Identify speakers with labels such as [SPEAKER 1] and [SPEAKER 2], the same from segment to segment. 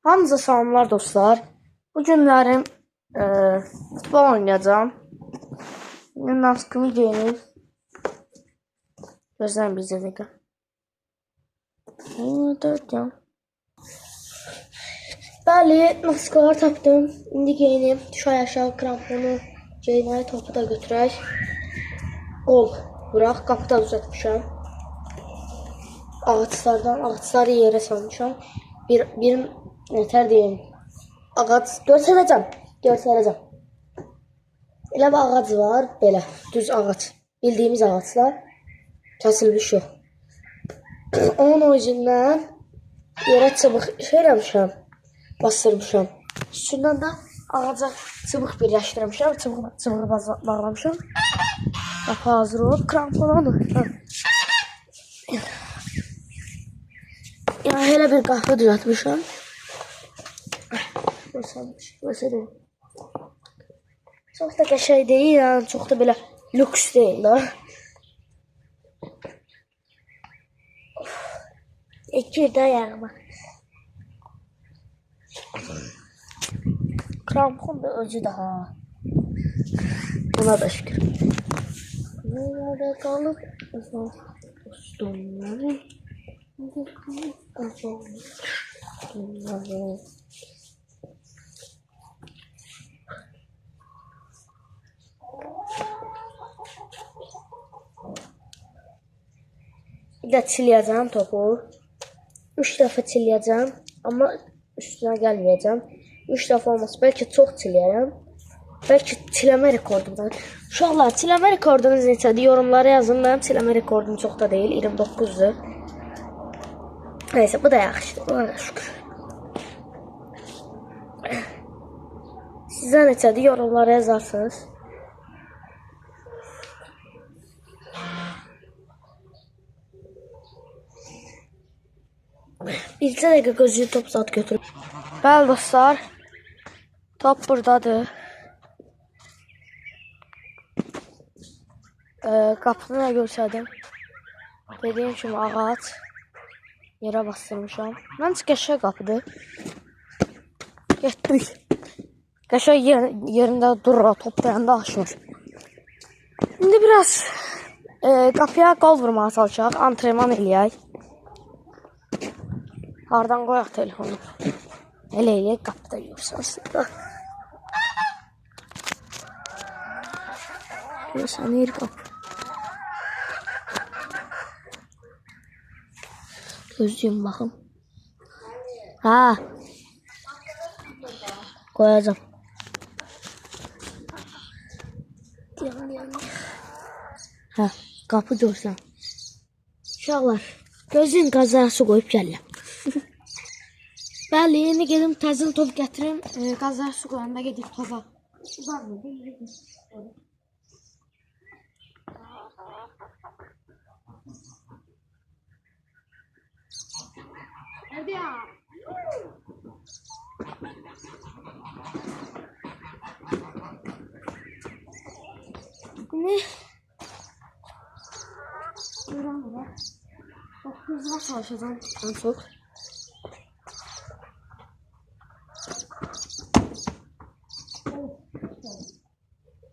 [SPEAKER 1] Hamınıza salamlar dostlar. Bu günlərim futbol oynayacağım. Naskımı giyinib. Gözlərim bir dəqiqə. Bəli, naskalar tapdım. İndi giyinib. Düşay aşağı kramponu geyinəyi topu da götürək. Ol. Bırax. Qapıda düzətmişəm. Ağaçları yerə salmışam. Bir nətər deyim. Ağac göstərəcəm. Elə bir ağac var, belə düz ağac. Bildiyimiz ağaclar. Kəsilmiş yox. Onun orijinindən yerə çubuk eləmişəm. Bastırmışam. Üstündən də ağaca çubuk birləşdirmişəm. Çubuğu bağlamışam. Qapı hazır olub. Kramponu. Yəni elə bir qapı düzəltmişəm. Göstərim. Çox da qəşəng deyil, yəni çox da belə lüks deyil də. İki də ayağıma. Krampon da özü daha. Buna da şükür. Nerede kalıp dostumlarım. Bir de çileyeceğim topu. 3 defa çileyeceğim ama üstüne gelmeyeceğim. 3 defa olmaz. Belki çok çileyeceğim. Belki çileme rekordumdan. Uşaqlar, çileme rekordunuz neçədir? Yorumlara yazın. Mənim çileme rekordum çox da değil. 29'dur. Neyse, bu da yaxşıdır. Ona da şükür. Sizə neçədir? Yorumlara yazarsınız. Bircə dəqiqə gözlüyü top zat götürüb. Bəli dostlar. Top buradadır. Qapını da görsədim. Dediyim kimi ağac. Yerə bastırmışam. Məncə qəşəng qapıdır. Getdik. Qəşəng yerində durur. Top dayanda aşmır. İndi biraz qapıya qol vurmağa çalışaq. Antrenman eləyək. Hardan qoyaq telefonu. Eləyək qapıda görürsünüz. Görürsünüz qapı. Gözlüyüm baxım. Ha. Qoyacam. Ha, qapı görsən. Uşaqlar, gözlüyün qazaya su qoyub gəlirəm. Bəli, indi gedim təzən top gətirim. Qazaya su qoyanda gedib taza. Hadi ya. Ne? Buramda. Çok hızlı çalışacağım. Ben çok.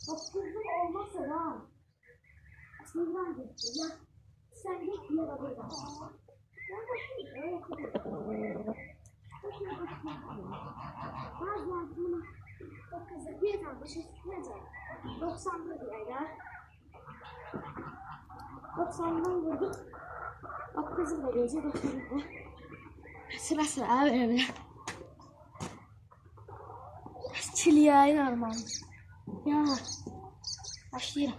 [SPEAKER 1] Çok hızlı olmasa da. Sizden gitti ya. Sen git bir yere burada. Bazen bunu çok hızlı bir tane bir şey tutmayacak. 90'da bir ya. 90'dan vurduk. Bak kızım da gelecek 90'da. Sıra böyle. Çiliyayı normal. Ya. Başlayalım.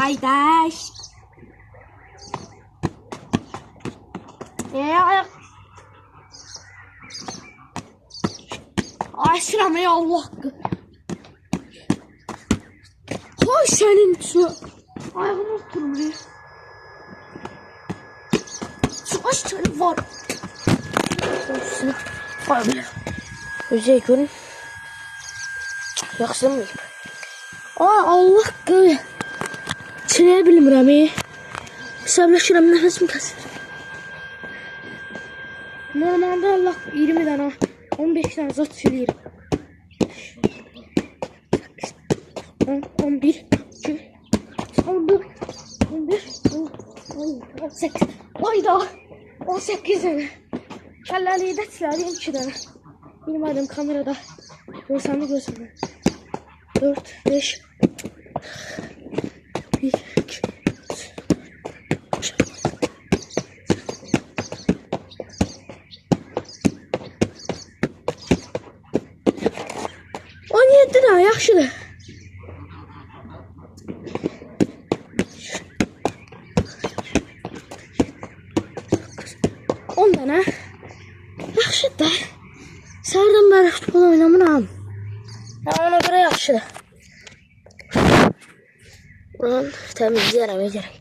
[SPEAKER 1] Aydaş. Ya. Ay sıramı ya Allah. Hay senin şu. Ayağını oturum buraya. Şu aç tane var. Ay böyle. Özel görün. Yaxşımı? Ay Allah qı. Çiləyə bilmirəm. Hesablaşıram, nəfəsim kəsir. Normalde Allah 20 dənə, 15 dənə zat silir. 10, 11, 12, 14, 15, 18. Ayda 18 dənə. Kəlləliyi də silərim 2 dənə. Bilmədim kamerada. Görsəm də görsəm də. 4, 5. 1, 2, 3. 17 dənə yaxşıdır. 10 dənə yaxşıdır da. Səhərdən bəri futbol oynamıram. Ona görə yaxşıdır. Buranı təmizləyərəm edərək.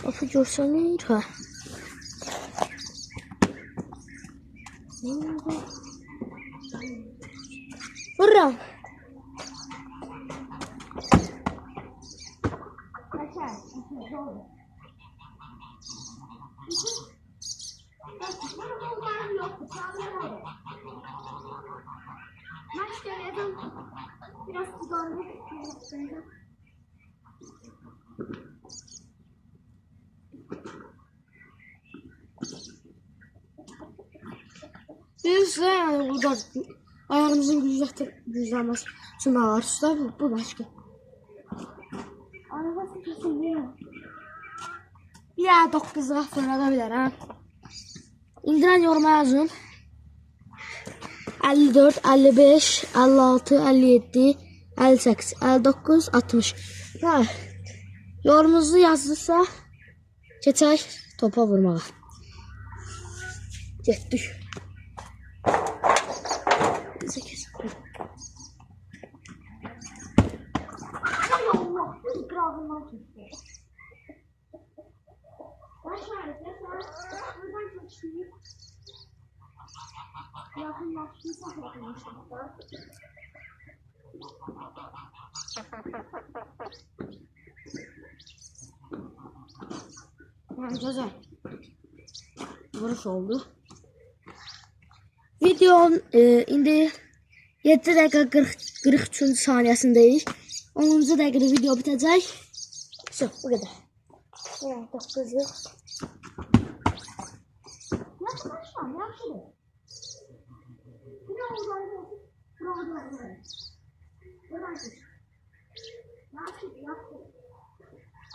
[SPEAKER 1] Afı görsənir ha. Vururam. Biraz kullandık. Biz de yani burada ayağımızın güçlenmesi için var. Bu başka. Arabası kesilmiyor. Bir daha 9 lira fırlada bilir ha. İndiren yoruma yazın. 54, 55, 56, 57, 58, 59, 60. Ha. Yorumunuzu yazdıysa geçək topa vurmağa. Getdik. Bize kesin. Hay Allah, bu ikrahından tuttu. Başardık ya, sonra buradan kaçıyım. Yakınlaştıysa yakınlaştıysa. Güzel. Vuruş oldu. Videonun indi 7 dakika 43 saniyesindeyik. 10. dakikada video bitecek. Şu bu kadar. Evet, 9 yıl. Yaklaşma, yaklaşma.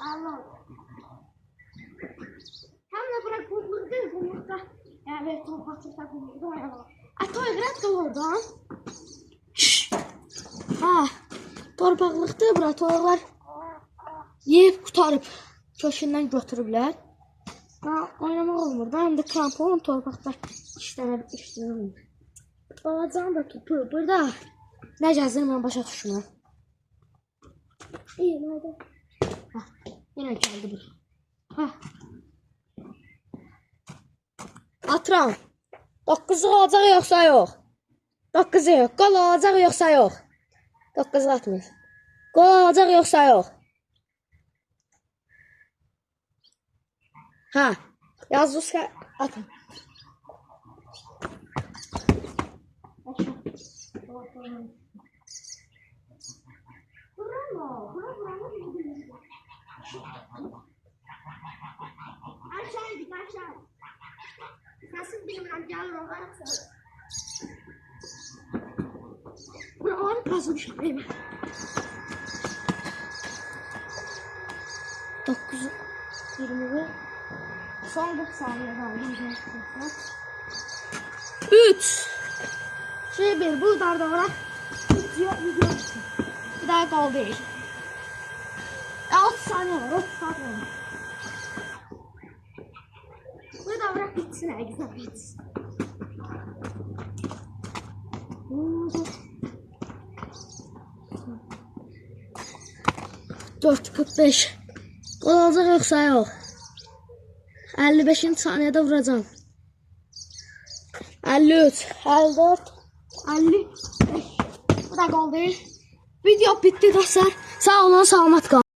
[SPEAKER 1] Allah. Hem de bırak kumluk değil, kumlukta. Yani toprakçıkta kumlukta oynamam. Atoy gret de oradan. Ha, torpaqlıqda bura toyuqlar yeyib qutarıb köşündən götürüblər. Ha, oynamaq olmur da, həm də krampon torpaqda işlənir. Balacan da topu burada. Nə gəzir mən başa düşmürəm. İyi, nə oldu? Ha, yenə gəldi bu. Ha. Atıram. 9'luq olacaq yoxsa yox? 9 yox. Gol olacaq yoxsa yox? 9 atmır. Gol olacaq yoxsa yox? Ha. Yazdıqsa atın. Aşağı git aşağı. Nasıl bilmem gel oradan. Buraları kazmışım değil mi? 9, 20 son 4 saniye kaldı. 3 şey bir bu darda olarak video bitsin. Bir daha kaldı değil. 6 saniye var. 30 saniye var. Burada bırak bitsin. Güzel bitsin. 4:45. Gol olacaq yoxsa yox? 55-ci saniyədə vuracağam. 53, 54, 55. Bu da gol değil. Video bitti dostlar. Sağ olun, salamat qalın.